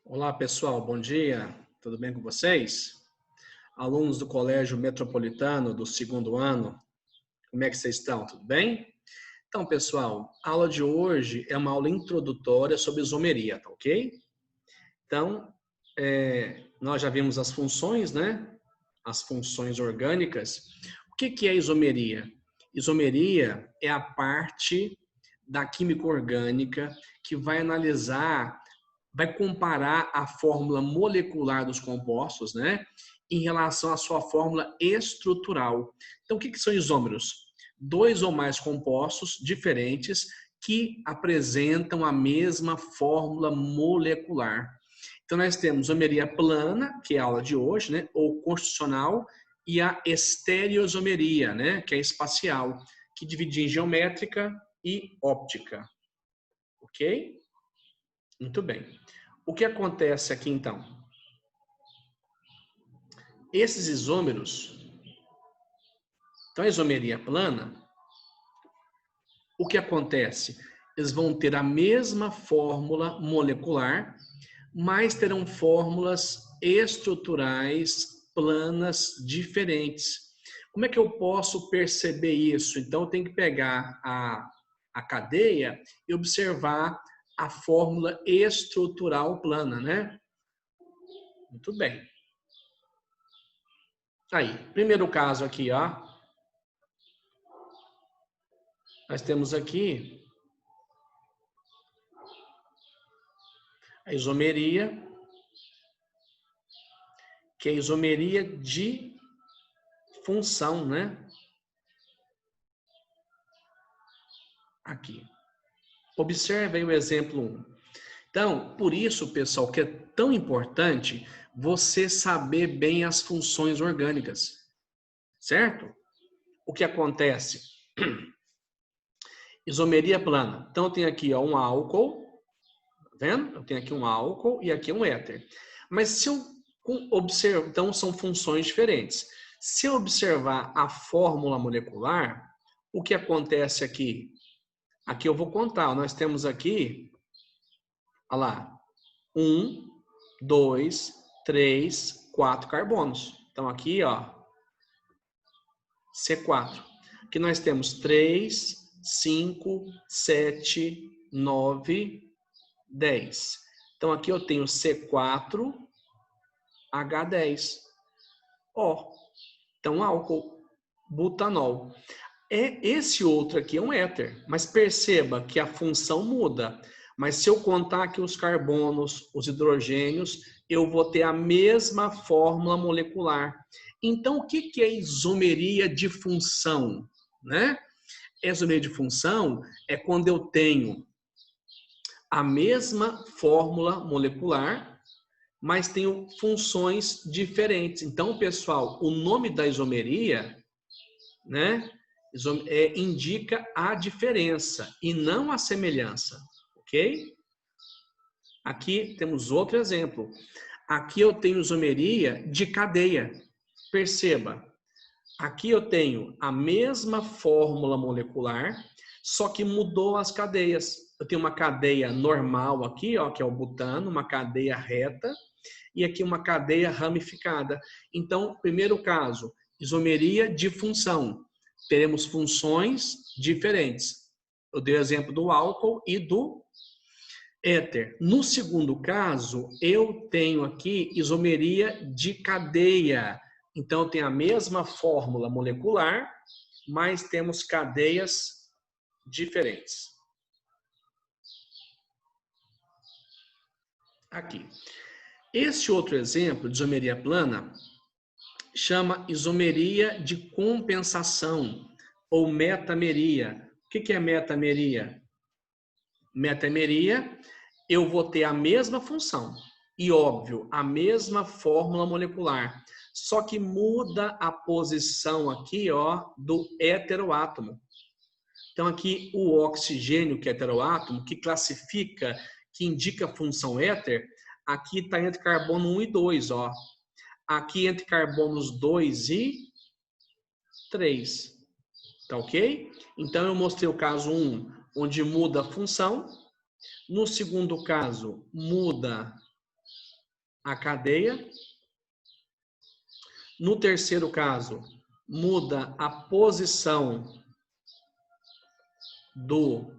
Olá, pessoal, bom dia. Tudo bem com vocês? Alunos do Colégio Metropolitano do segundo ano, como é que vocês estão? Tudo bem? Então, pessoal, a aula de hoje é uma aula introdutória sobre isomeria, tá ok? Então, nós já vimos as funções, né? As funções orgânicas. O que é isomeria? Isomeria é a parte da química orgânica que vai analisar, vai comparar a fórmula molecular dos compostos, né, em relação à sua fórmula estrutural. Então, o que são isômeros? Dois ou mais compostos diferentes que apresentam a mesma fórmula molecular. Então, nós temos isomeria plana, que é a aula de hoje, né, ou constitucional, e a estereoisomeria, né, que é espacial, que divide em geométrica e óptica. Ok? Muito bem. O que acontece aqui, então? Esses isômeros, então a isomeria plana, o que acontece? Eles vão ter a mesma fórmula molecular, mas terão fórmulas estruturais planas diferentes. Como é que eu posso perceber isso? Então, eu tenho que pegar a cadeia e observar a fórmula estrutural plana, né? Muito bem. Aí, primeiro caso aqui, ó. Nós temos aqui a isomeria, que é a isomeria de função, né? Aqui. Observe aí o exemplo 1. Então, por isso, pessoal, que é tão importante você saber bem as funções orgânicas, certo? O que acontece? Isomeria plana. Então, eu tenho aqui ó, um álcool, tá vendo? Eu tenho aqui um álcool e aqui um éter. Mas se eu observar, então são funções diferentes. Se eu observar a fórmula molecular, o que acontece aqui? Aqui eu vou contar. Nós temos aqui, olha lá, 1, 2, 3, 4 carbonos. Então aqui, ó, C4. Aqui nós temos 3, 5, 7, 9, 10. Então aqui eu tenho C4, H10. Ó, então álcool, butanol. Esse outro aqui é um éter, mas perceba que a função muda. Mas se eu contar aqui os carbonos, os hidrogênios, eu vou ter a mesma fórmula molecular. Então, o que é isomeria de função? Né? Isomeria de função é quando eu tenho a mesma fórmula molecular, mas tenho funções diferentes. Então, pessoal, o nome da isomeria, né, indica a diferença e não a semelhança, ok? Aqui temos outro exemplo. Aqui eu tenho isomeria de cadeia. Perceba, aqui eu tenho a mesma fórmula molecular, só que mudou as cadeias. Eu tenho uma cadeia normal aqui, ó, que é o butano, uma cadeia reta, e aqui uma cadeia ramificada. Então, primeiro caso, isomeria de função. Teremos funções diferentes. Eu dei o exemplo do álcool e do éter. No segundo caso, eu tenho aqui isomeria de cadeia. Então, eu tenho a mesma fórmula molecular, mas temos cadeias diferentes. Aqui. Esse outro exemplo de isomeria plana chama isomeria de compensação ou metameria. O que é metameria? Metameria, eu vou ter a mesma função e, óbvio, a mesma fórmula molecular, só que muda a posição aqui, ó, do heteroátomo. Então, aqui o oxigênio, que é heteroátomo, que classifica, que indica a função éter, aqui está entre carbono 1 e 2, ó. Aqui entre carbonos 2 e 3. Tá ok? Então, eu mostrei o caso 1, onde muda a função. No segundo caso, muda a cadeia. No terceiro caso, muda a posição do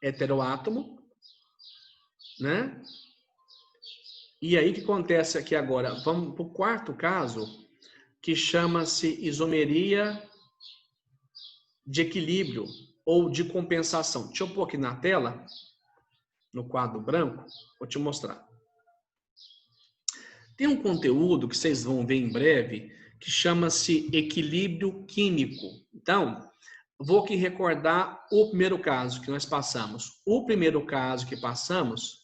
heteroátomo, né? E aí o que acontece aqui agora? Vamos para o quarto caso, que chama-se isomeria de equilíbrio ou de compensação. Deixa eu pôr aqui na tela, no quadro branco, vou te mostrar. Tem um conteúdo que vocês vão ver em breve, que chama-se equilíbrio químico. Então, vou aqui recordar o primeiro caso que nós passamos. O primeiro caso que passamos,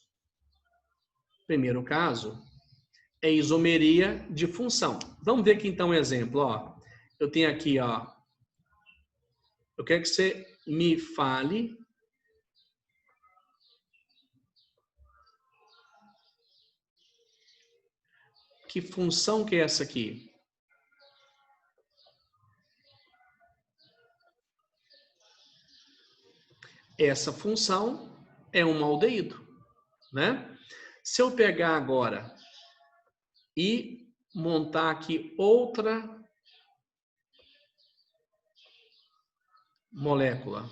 é isomeria de função. Vamos ver aqui então um exemplo. Ó. Eu tenho aqui, ó. Eu quero que você me fale que função que é essa aqui. Essa função é um aldeído, né? Se eu pegar agora e montar aqui outra molécula.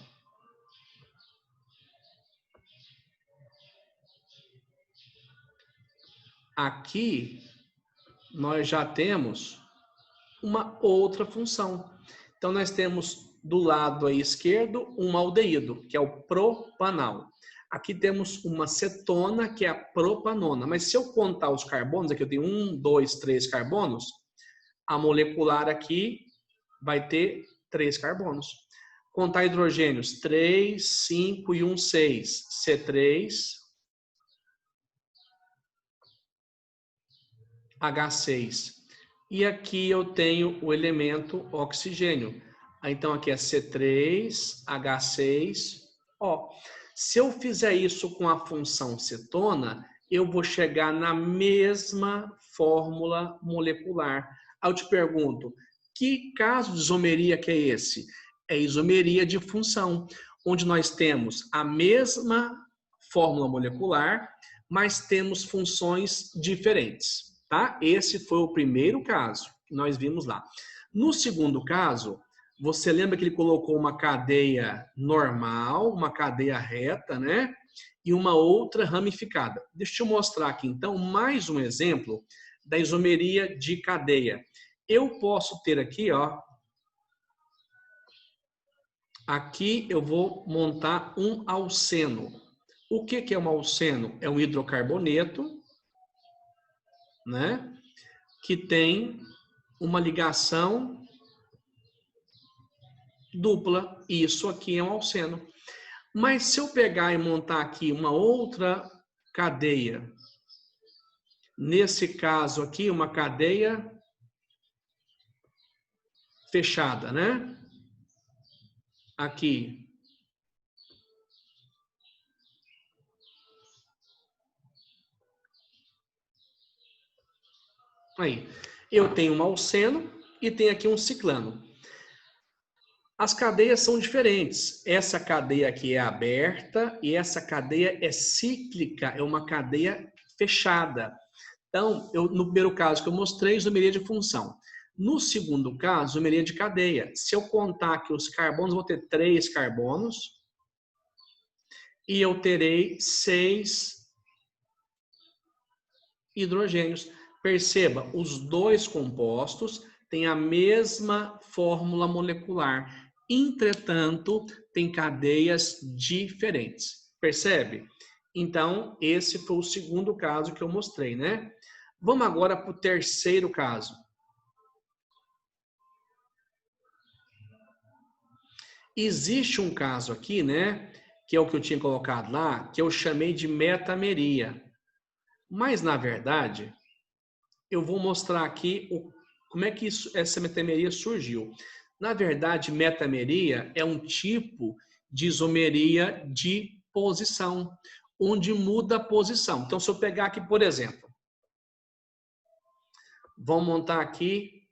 Aqui nós já temos uma outra função. Então nós temos do lado aí esquerdo um aldeído, que é o propanal. Aqui temos uma cetona, que é a propanona. Mas se eu contar os carbonos, aqui eu tenho 1, 2, 3 carbonos, a molecular aqui vai ter 3 carbonos. Contar hidrogênios, 3, 5 e 1, 6. C3, H6. E aqui eu tenho o elemento oxigênio. Então aqui é C3, H6O. Se eu fizer isso com a função cetona, eu vou chegar na mesma fórmula molecular. Aí eu te pergunto, que caso de isomeria que é esse? É isomeria de função, onde nós temos a mesma fórmula molecular, mas temos funções diferentes. Tá? Esse foi o primeiro caso que nós vimos lá. No segundo caso, você lembra que ele colocou uma cadeia normal, uma cadeia reta, né? E uma outra ramificada. Deixa eu mostrar aqui, então, mais um exemplo da isomeria de cadeia. Eu posso ter aqui, ó. Aqui eu vou montar um alceno. O que é um alceno? É um hidrocarboneto, né? Que tem uma ligação dupla. Isso aqui é um alceno. Mas se eu pegar e montar aqui uma outra cadeia, nesse caso aqui, uma cadeia fechada, né? Aqui. Aí. Eu tenho um alceno e tenho aqui um ciclano. As cadeias são diferentes. Essa cadeia aqui é aberta e essa cadeia é cíclica, é uma cadeia fechada. Então, no primeiro caso que eu mostrei, isomeria de função. No segundo caso, isomeria de cadeia. Se eu contar aqui os carbonos, vou ter 3 carbonos e eu terei 6 hidrogênios. Perceba, os dois compostos têm a mesma fórmula molecular. Entretanto, tem cadeias diferentes. Percebe? Então, esse foi o segundo caso que eu mostrei, né? Vamos agora para o terceiro caso. Existe um caso aqui, né? Que é o que eu tinha colocado lá, que eu chamei de metameria. Mas, na verdade, eu vou mostrar aqui como é que essa metameria surgiu. Na verdade, metameria é um tipo de isomeria de posição, onde muda a posição. Então, se eu pegar aqui, por exemplo, vamos montar aqui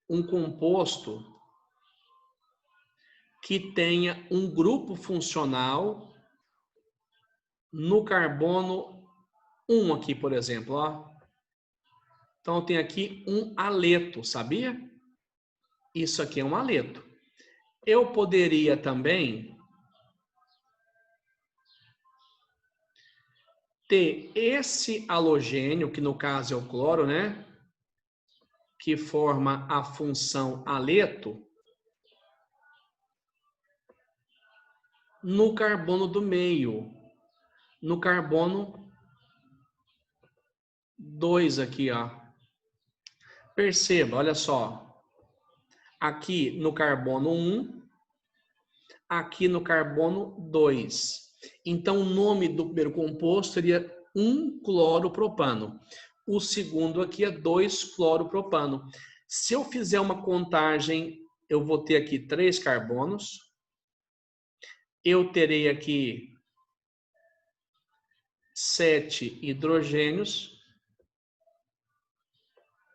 um composto que tenha um grupo funcional no carbono 1 aqui, por exemplo, ó. Então, eu tenho aqui um haleto, sabia? Isso aqui é um haleto. Eu poderia também ter esse halogênio, que no caso é o cloro, né? Que forma a função haleto, no carbono do meio, no carbono 2 aqui, ó. Perceba, olha só. Aqui no carbono 1, aqui no carbono 2. Então, o nome do primeiro composto seria 1-cloropropano. O segundo aqui é 2-cloropropano. Se eu fizer uma contagem, eu vou ter aqui 3 carbonos. Eu terei aqui 7 hidrogênios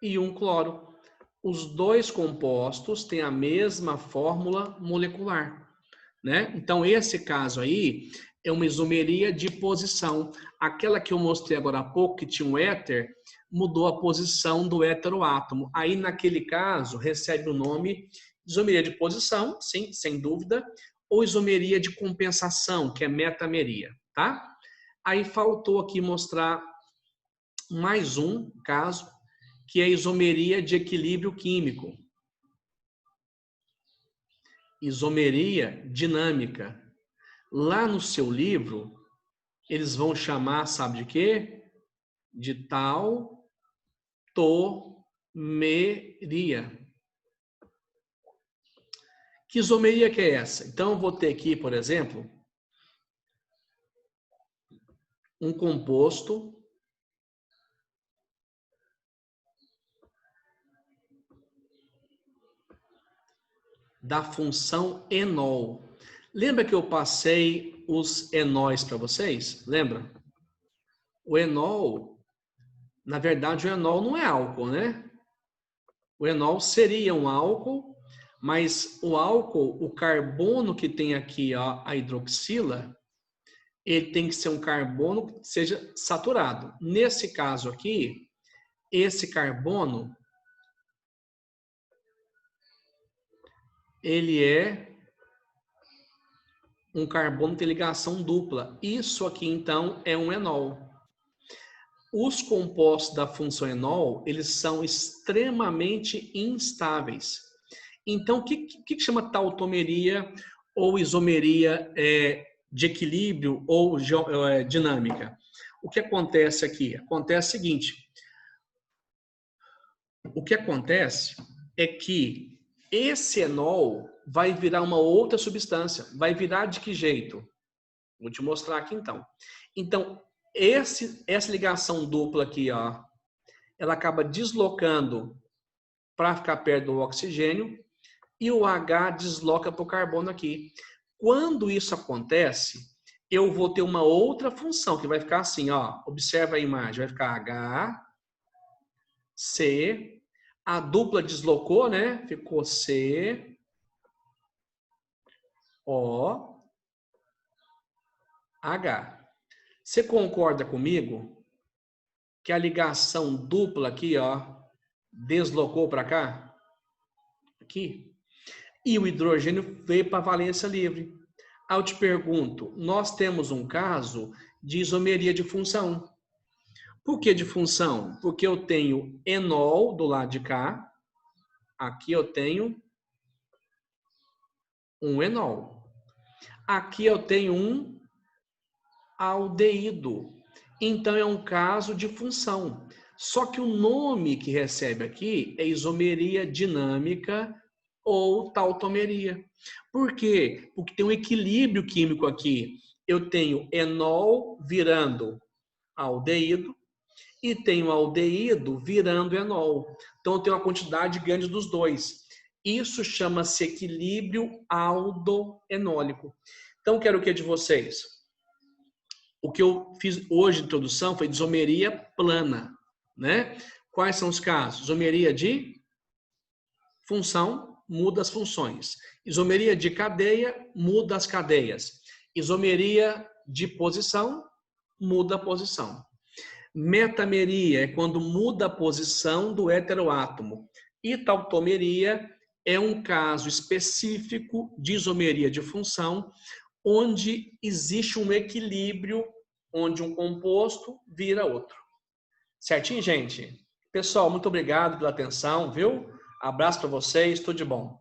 e 1 cloro. Os dois compostos têm a mesma fórmula molecular, né? Então, esse caso aí é uma isomeria de posição. Aquela que eu mostrei agora há pouco, que tinha um éter, mudou a posição do heteroátomo. Aí, naquele caso, recebe o nome de isomeria de posição, sim, sem dúvida, ou isomeria de compensação, que é metameria, tá? Aí, faltou aqui mostrar mais um caso, que é a isomeria de equilíbrio químico. Isomeria dinâmica. Lá no seu livro, eles vão chamar, sabe de quê? De tautomeria. Que isomeria que é essa? Então, eu vou ter aqui, por exemplo, um composto da função enol. Lembra que eu passei os enóis para vocês? Lembra? O enol, na verdade, o enol não é álcool, né? O enol seria um álcool, mas o álcool, o carbono que tem aqui, ó, a hidroxila, ele tem que ser um carbono que seja saturado. Nesse caso aqui, esse carbono, ele é um carbono que tem ligação dupla. Isso aqui, então, é um enol. Os compostos da função enol, eles são extremamente instáveis. Então, o que chama tautomeria ou isomeria de equilíbrio ou dinâmica? O que acontece aqui? Acontece o seguinte. O que acontece é que esse enol vai virar uma outra substância. Vai virar de que jeito? Vou te mostrar aqui então. Então, essa ligação dupla aqui, ó, ela acaba deslocando para ficar perto do oxigênio e o H desloca para o carbono aqui. Quando isso acontece, eu vou ter uma outra função que vai ficar assim, ó. Observa a imagem, vai ficar H, C, a dupla deslocou, né? Ficou C, O, H. Você concorda comigo que a ligação dupla aqui, ó, deslocou para cá? Aqui. E o hidrogênio veio para a valência livre. Aí eu te pergunto, nós temos um caso de isomeria de função. Por que de função? Porque eu tenho enol do lado de cá, aqui eu tenho um enol. Aqui eu tenho um aldeído. Então, é um caso de função. Só que o nome que recebe aqui é isomeria dinâmica ou tautomeria. Por quê? Porque tem um equilíbrio químico aqui. Eu tenho enol virando aldeído e tenho aldeído virando enol. Então, eu tenho uma quantidade grande dos dois. Isso chama-se equilíbrio aldoenólico. Então, quero o que de vocês? O que eu fiz hoje de introdução foi isomeria plana, né? Quais são os casos? Isomeria de função, muda as funções. Isomeria de cadeia, muda as cadeias. Isomeria de posição, muda a posição. Metameria é quando muda a posição do heteroátomo. E tautomeria é um caso específico de isomeria de função, onde existe um equilíbrio, onde um composto vira outro. Certinho, gente? Pessoal, muito obrigado pela atenção, viu? Abraço para vocês, tudo de bom.